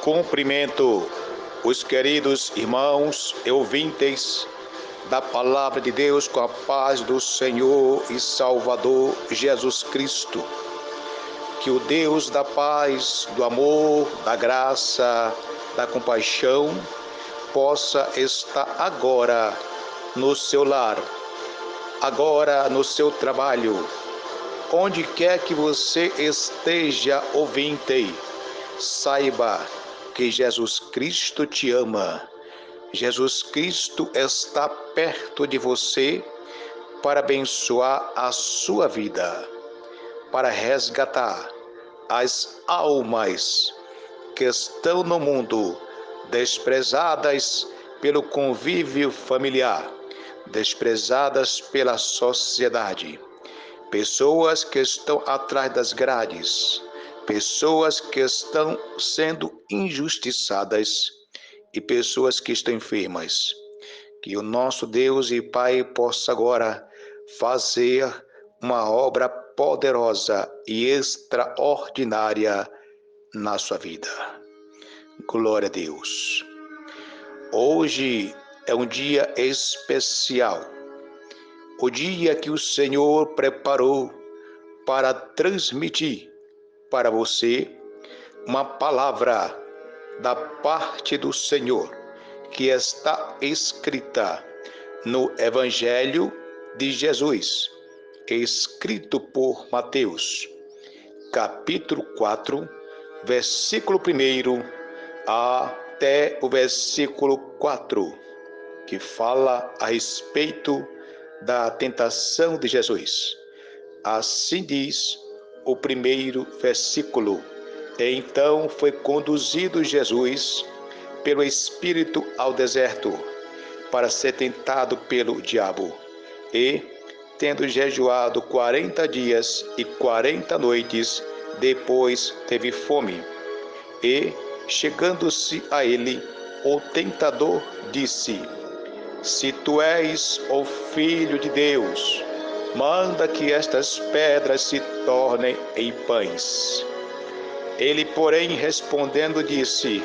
Cumprimento os queridos irmãos e ouvintes da Palavra de Deus com a paz do Senhor e Salvador Jesus Cristo. Que o Deus da paz, do amor, da graça, da compaixão possa estar agora no seu lar, agora no seu trabalho, onde quer que você esteja ouvinte. Saiba que Jesus Cristo te ama. Jesus Cristo está perto de você para abençoar a sua vida, para resgatar as almas que estão no mundo desprezadas pelo convívio familiar, desprezadas pela sociedade. Pessoas que estão atrás das grades, pessoas que estão sendo injustiçadas e pessoas que estão enfermas. Que o nosso Deus e Pai possa agora fazer uma obra poderosa e extraordinária na sua vida. Glória a Deus. Hoje é um dia especial, o dia que o Senhor preparou para transmitir para você uma palavra da parte do Senhor, que está escrita no Evangelho de Jesus, escrito por Mateus, capítulo 4, versículo 1 até o versículo 4, que fala a respeito da tentação de Jesus. Assim diz o primeiro versículo: Então foi conduzido Jesus pelo Espírito ao deserto para ser tentado pelo diabo. E, tendo jejuado 40 dias e 40 noites, depois teve fome. E, chegando-se a ele, o tentador disse: Se tu és o Filho de Deus, manda que estas pedras se tornem em pães. Ele, porém, respondendo, disse: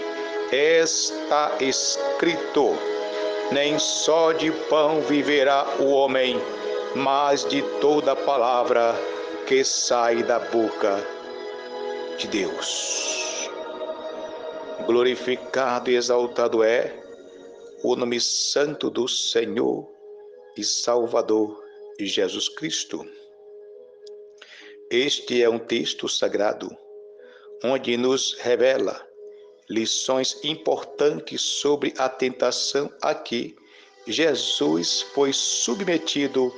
Está escrito: Nem só de pão viverá o homem, mas de toda palavra que sai da boca de Deus. Glorificado e exaltado é o nome santo do Senhor e Salvador Jesus Cristo. Este é um texto sagrado, onde nos revela lições importantes sobre a tentação a que Jesus foi submetido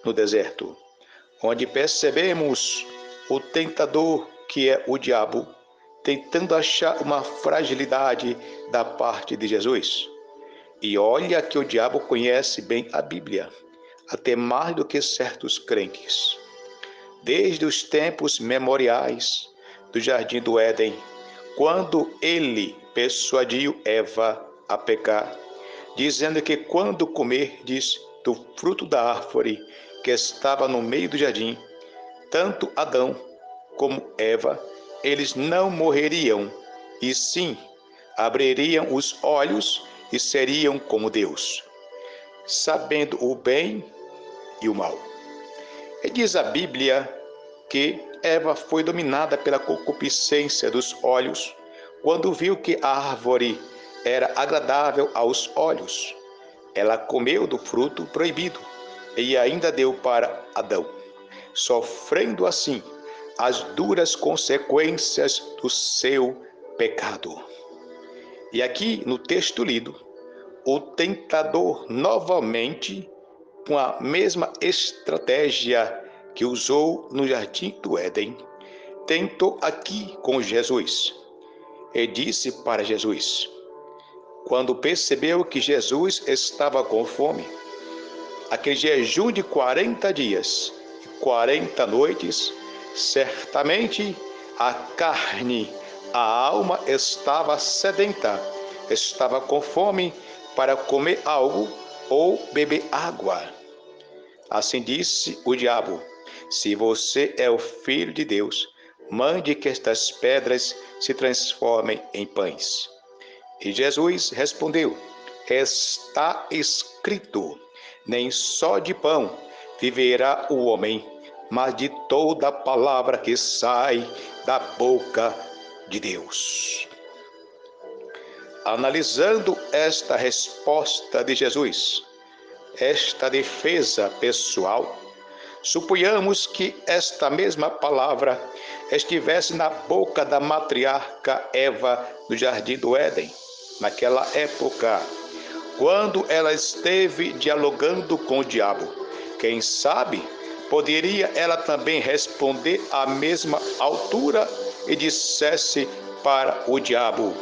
no deserto, onde percebemos o tentador, que é o diabo, tentando achar uma fragilidade da parte de Jesus. E olha que o diabo conhece bem a Bíblia, até mais do que certos crentes. Desde os tempos memoriais do Jardim do Éden, quando ele persuadiu Eva a pecar, dizendo que quando comerdes do fruto da árvore que estava no meio do jardim, tanto Adão como Eva, eles não morreriam, e sim abririam os olhos e seriam como Deus, sabendo o bem e o mal. E diz a Bíblia que Eva foi dominada pela concupiscência dos olhos quando viu que a árvore era agradável aos olhos. Ela comeu do fruto proibido e ainda deu para Adão, sofrendo assim as duras consequências do seu pecado. E aqui no texto lido, o tentador novamente, com a mesma estratégia que usou no Jardim do Éden, tentou aqui com Jesus. E disse para Jesus, quando percebeu que Jesus estava com fome, aquele jejum de 40 dias e 40 noites, certamente a carne, a alma estava sedenta, estava com fome para comer algo ou beber água. Assim disse o diabo: Se você é o Filho de Deus, mande que estas pedras se transformem em pães. E Jesus respondeu: está escrito, nem só de pão viverá o homem, mas de toda palavra que sai da boca de Deus. Analisando esta resposta de Jesus, esta defesa pessoal, suponhamos que esta mesma palavra estivesse na boca da matriarca Eva no jardim do Éden, naquela época, quando ela esteve dialogando com o diabo. Quem sabe, poderia ela também responder à mesma altura e dissesse para o diabo: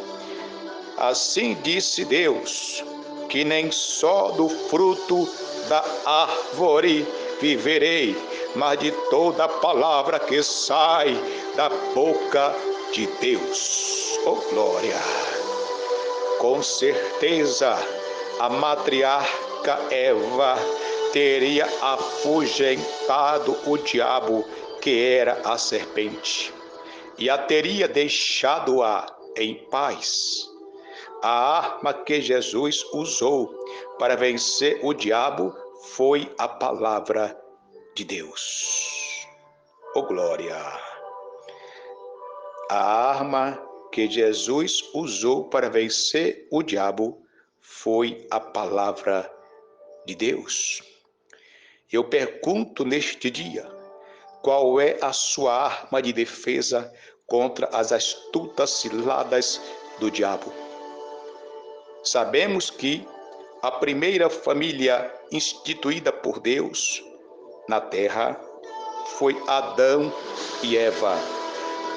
assim disse Deus, que nem só do fruto da árvore viverei, mas de toda palavra que sai da boca de Deus. Oh, glória! Com certeza, a matriarca Eva teria afugentado o diabo, que era a serpente, e a teria deixado-a em paz. A arma que Jesus usou para vencer o diabo foi a palavra de Deus. Oh, glória! A arma que Jesus usou para vencer o diabo foi a palavra de Deus. Eu pergunto neste dia, qual é a sua arma de defesa contra as astutas ciladas do diabo? Sabemos que a primeira família instituída por Deus na terra foi Adão e Eva.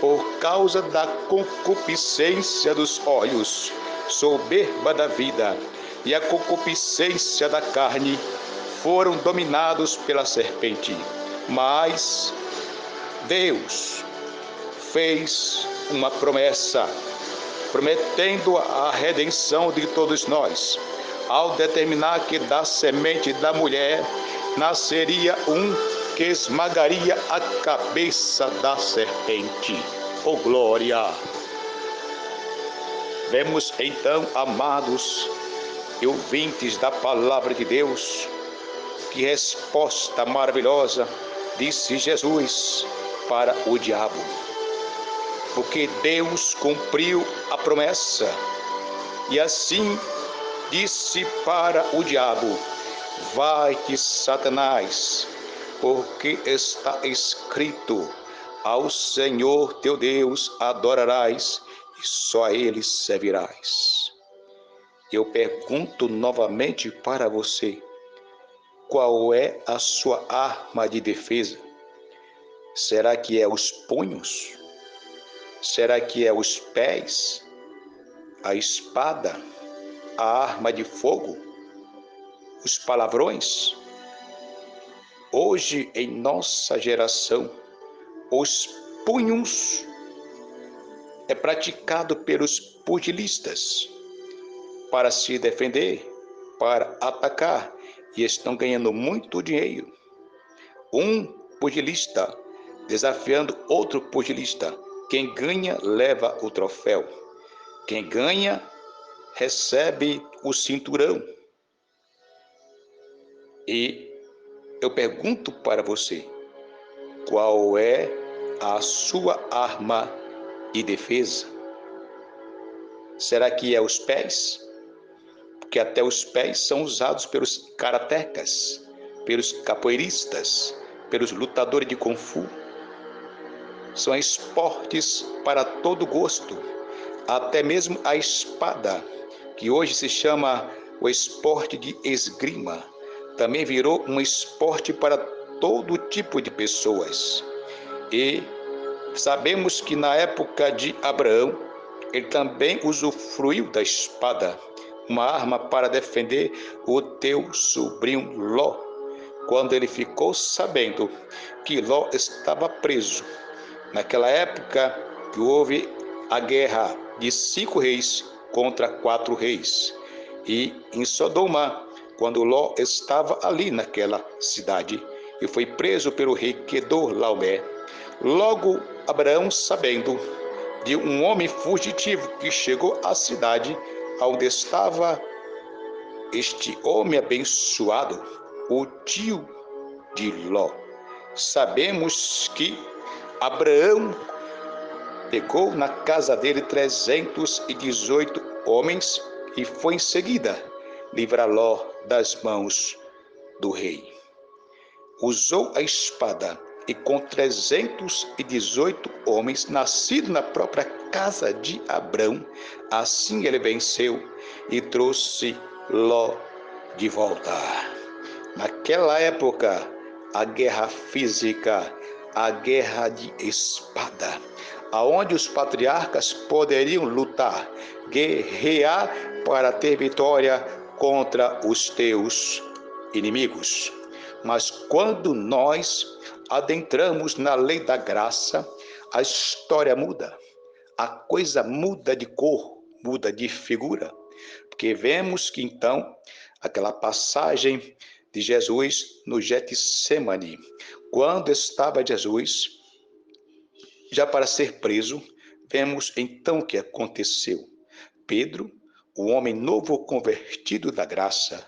Por causa da concupiscência dos olhos, soberba da vida e a concupiscência da carne, foram dominados pela serpente. Mas Deus fez uma promessa, prometendo a redenção de todos nós, ao determinar que da semente da mulher nasceria um que esmagaria a cabeça da serpente. Oh, glória! Vemos então, amados e ouvintes da palavra de Deus, que resposta maravilhosa disse Jesus para o diabo. Porque Deus cumpriu a promessa, e assim disse para o diabo: vai-te, Satanás, porque está escrito, ao Senhor teu Deus adorarás e só a Ele servirás. Eu pergunto novamente para você, qual é a sua arma de defesa? Será que é os punhos? Será que é os pés? A espada? A arma de fogo? Os palavrões? Hoje, em nossa geração, os punhos é praticado pelos pugilistas para se defender, para atacar, e estão ganhando muito dinheiro. Um pugilista desafiando outro pugilista. Quem ganha leva o troféu. Quem ganha recebe o cinturão. E eu pergunto para você, qual é a sua arma de defesa? Será que é os pés? Porque até os pés são usados pelos karatecas, pelos capoeiristas, pelos lutadores de Kung Fu. São esportes para todo gosto. Até mesmo a espada, que hoje se chama o esporte de esgrima, também virou um esporte para todo tipo de pessoas. E sabemos que na época de Abraão, ele também usufruiu da espada, uma arma para defender o teu sobrinho Ló, quando ele ficou sabendo que Ló estava preso. Naquela época que houve a guerra de 5 reis contra 4 reis. E em Sodoma, quando Ló estava ali naquela cidade e foi preso pelo rei Quedorlaomer, logo Abraão, sabendo de um homem fugitivo que chegou à cidade onde estava este homem abençoado, o tio de Ló. Sabemos que Abraão pegou na casa dele 318 homens e foi em seguida livrar Ló das mãos do rei. Usou a espada e com 318 homens, nascidos na própria casa de Abrão, assim ele venceu e trouxe Ló de volta. Naquela época, a guerra física, a guerra de espada, aonde os patriarcas poderiam lutar, guerrear para ter vitória contra os teus inimigos. Mas quando nós adentramos na lei da graça, a história muda, a coisa muda de cor, muda de figura, porque vemos que então aquela passagem de Jesus no Getsemane, quando estava Jesus já para ser preso, vemos então o que aconteceu. Pedro, o homem novo convertido da graça,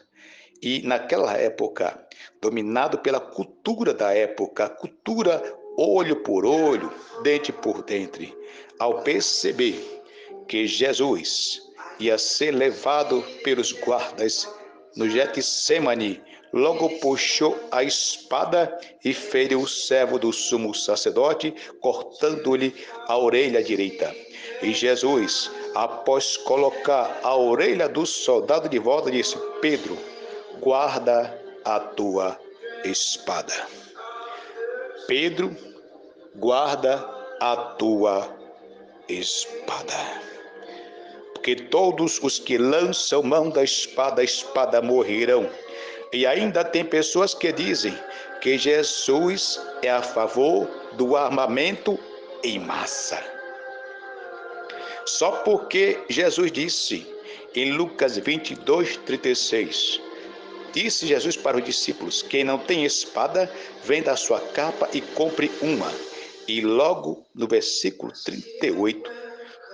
e naquela época, dominado pela cultura da época, cultura olho por olho, dente por dente, ao perceber que Jesus ia ser levado pelos guardas no Getsemane, logo puxou a espada e feriu o servo do sumo sacerdote, cortando-lhe a orelha direita. E Jesus, após colocar a orelha do soldado de volta, disse: Pedro, guarda a tua espada. Pedro, guarda a tua espada. Porque todos os que lançam mão da espada, a espada morrerão. E ainda tem pessoas que dizem que Jesus é a favor do armamento em massa. Só porque Jesus disse em Lucas 22:36, disse Jesus para os discípulos: quem não tem espada, venda a sua capa e compre uma. E logo no versículo 38,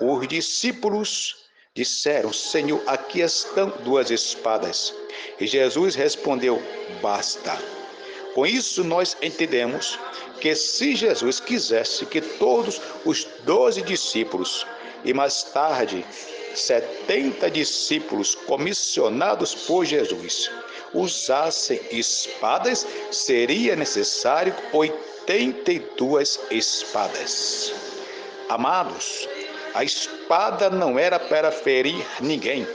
os discípulos disseram: Senhor, aqui estão 2 espadas. E Jesus respondeu: basta. Com isso nós entendemos que se Jesus quisesse que todos os 12 discípulos e mais tarde 70 discípulos comissionados por Jesus usassem espadas, seria necessário 82 espadas. Amados, a espada não era para ferir ninguém.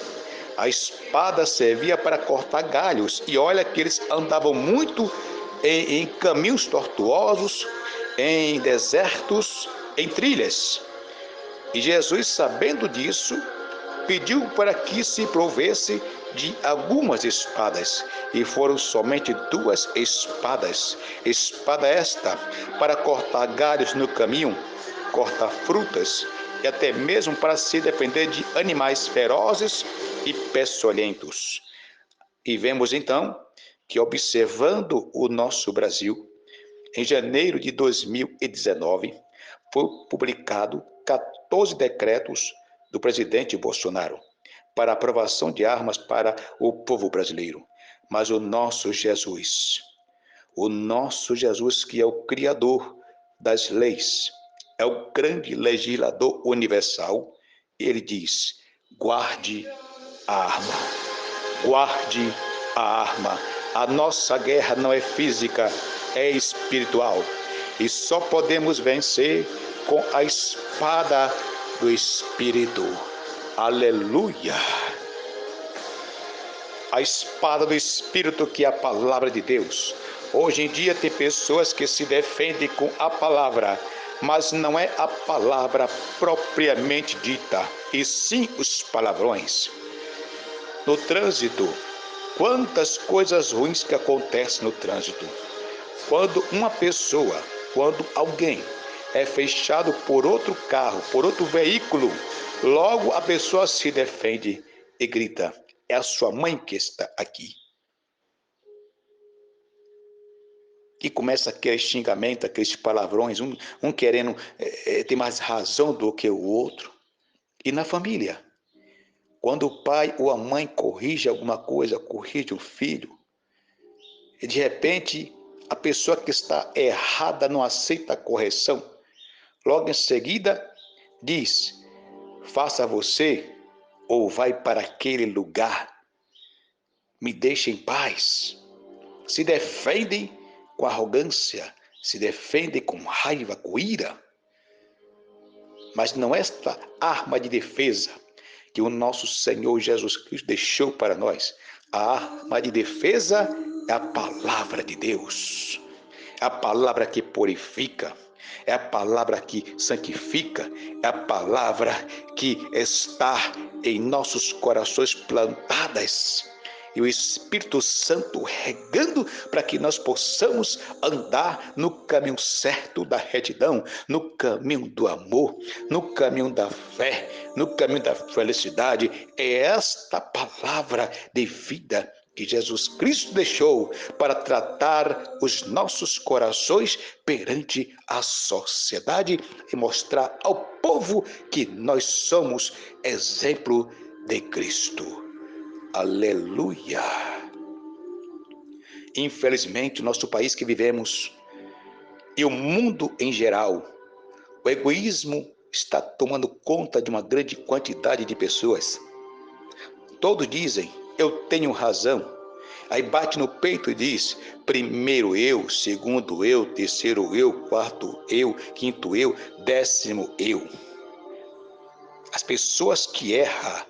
A espada servia para cortar galhos. E olha que eles andavam muito em caminhos tortuosos, em desertos, em trilhas. E Jesus, sabendo disso, pediu para que se provesse de algumas espadas. E foram somente 2 espadas. Espada esta para cortar galhos no caminho, cortar frutas e até mesmo para se defender de animais ferozes e peçonhentos. E vemos então que, observando o nosso Brasil, em janeiro de 2019, foi publicado 14 decretos do presidente Bolsonaro para aprovação de armas para o povo brasileiro. Mas o nosso Jesus que é o Criador das leis, é o grande legislador universal, ele diz: guarde a arma, guarde a arma. A nossa guerra não é física, é espiritual. E só podemos vencer com a espada do Espírito. Aleluia! A espada do Espírito, que é a palavra de Deus. Hoje em dia tem pessoas que se defendem com a palavra, mas não é a palavra propriamente dita, e sim os palavrões. No trânsito, quantas coisas ruins que acontecem no trânsito. Quando alguém é fechado por outro carro, por outro veículo, logo a pessoa se defende e grita: é a sua mãe que está aqui. que começa aquele xingamento, aqueles palavrões, um querendo ter mais razão do que o outro. E na família, quando o pai ou a mãe corrige alguma coisa, corrige o filho, e de repente a pessoa que está errada não aceita a correção, logo em seguida diz: faça você ou vai para aquele lugar, me deixe em paz. Se defendem com arrogância, se defendem com raiva, com ira. Mas não esta arma de defesa que o nosso Senhor Jesus Cristo deixou para nós. A arma de defesa é a palavra de Deus. É a palavra que purifica, é a palavra que santifica, é a palavra que está em nossos corações plantadas. E o Espírito Santo regando para que nós possamos andar no caminho certo da retidão, no caminho do amor, no caminho da fé, no caminho da felicidade. É esta palavra de vida que Jesus Cristo deixou para tratar os nossos corações perante a sociedade e mostrar ao povo que nós somos exemplo de Cristo. Aleluia! Infelizmente, nosso país que vivemos e o mundo em geral, o egoísmo está tomando conta de uma grande quantidade de pessoas. Todos dizem, eu tenho razão. Aí bate no peito e diz, primeiro eu, segundo eu, terceiro eu, quarto eu, quinto eu, décimo eu. As pessoas que erram,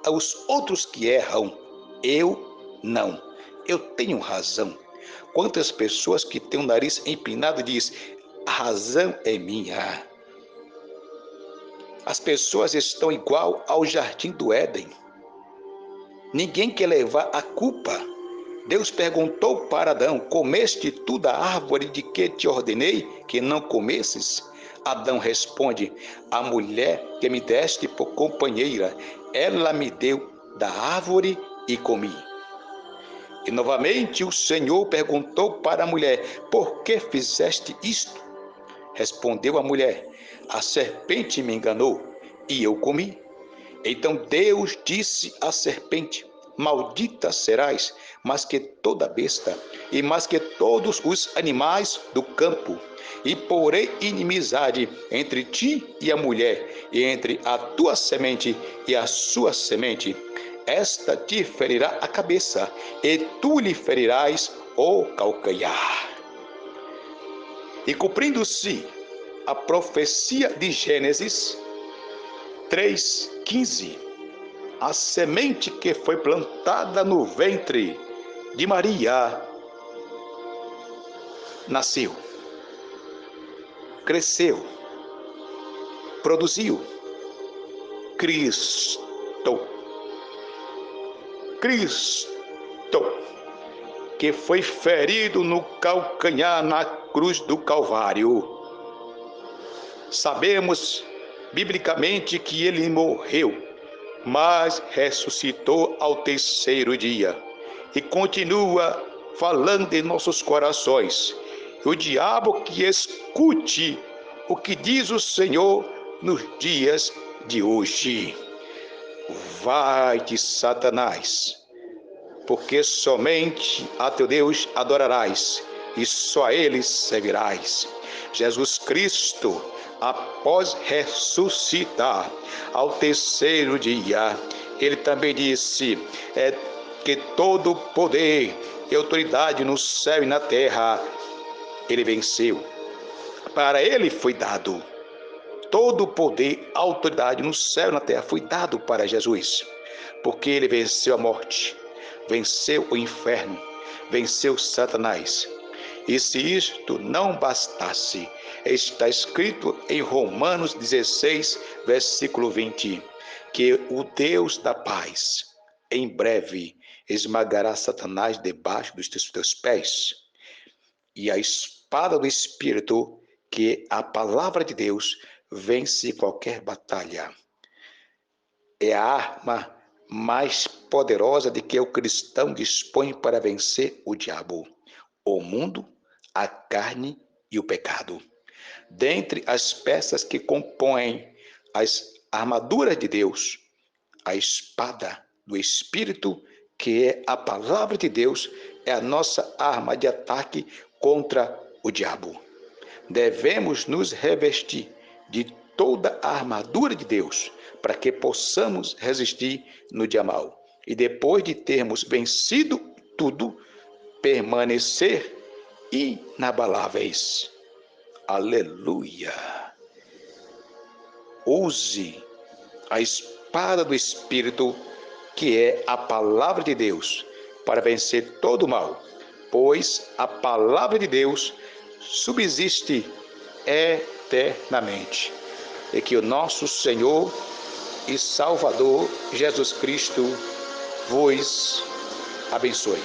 os outros que erram, eu não, eu tenho razão. Quantas pessoas que têm o nariz empinado diz, a razão é minha. As pessoas estão igual ao jardim do Éden. Ninguém quer levar a culpa. Deus perguntou para Adão, comeste tu da árvore de que te ordenei que não comesses? Adão responde, a mulher que me deste por companheira, ela me deu da árvore e comi. E novamente o Senhor perguntou para a mulher, por que fizeste isto? Respondeu a mulher, a serpente me enganou e eu comi. Então Deus disse à serpente, maldita serás, mais que toda besta, e mais que todos os animais do campo. E porei inimizade entre ti e a mulher, e entre a tua semente e a sua semente. Esta te ferirá a cabeça, e tu lhe ferirás o calcanhar. E cumprindo-se a profecia de Gênesis 3:15, a semente que foi plantada no ventre de Maria nasceu, cresceu, produziu Cristo. Cristo, que foi ferido no calcanhar na cruz do Calvário. Sabemos biblicamente que ele morreu, mas ressuscitou ao terceiro dia e continua falando em nossos corações. O diabo que escute o que diz o Senhor nos dias de hoje. Vai-te, Satanás, porque somente a teu Deus adorarás e só a ele servirás. Jesus Cristo, após ressuscitar ao terceiro dia, ele também disse que todo poder e autoridade no céu e na terra ele venceu. Para ele foi dado todo poder, autoridade no céu e na terra foi dado para Jesus, porque ele venceu a morte, venceu o inferno, venceu Satanás. E se isto não bastasse, está escrito em Romanos 16, versículo 20, que o Deus da paz, em breve, esmagará Satanás debaixo dos teus pés. E a espada do Espírito, que é a palavra de Deus, vence qualquer batalha. É a arma mais poderosa de que o cristão dispõe para vencer o diabo, o mundo, a carne e o pecado. Dentre as peças que compõem as armaduras de Deus, a espada do Espírito, que é a palavra de Deus, é a nossa arma de ataque contra o diabo. Devemos nos revestir de toda a armadura de Deus, para que possamos resistir no dia mau. E depois de termos vencido tudo, permanecer inabaláveis. Aleluia! Use a espada do Espírito, que é a palavra de Deus, para vencer todo o mal, pois a palavra de Deus subsiste eternamente. E que o nosso Senhor e Salvador Jesus Cristo vos abençoe.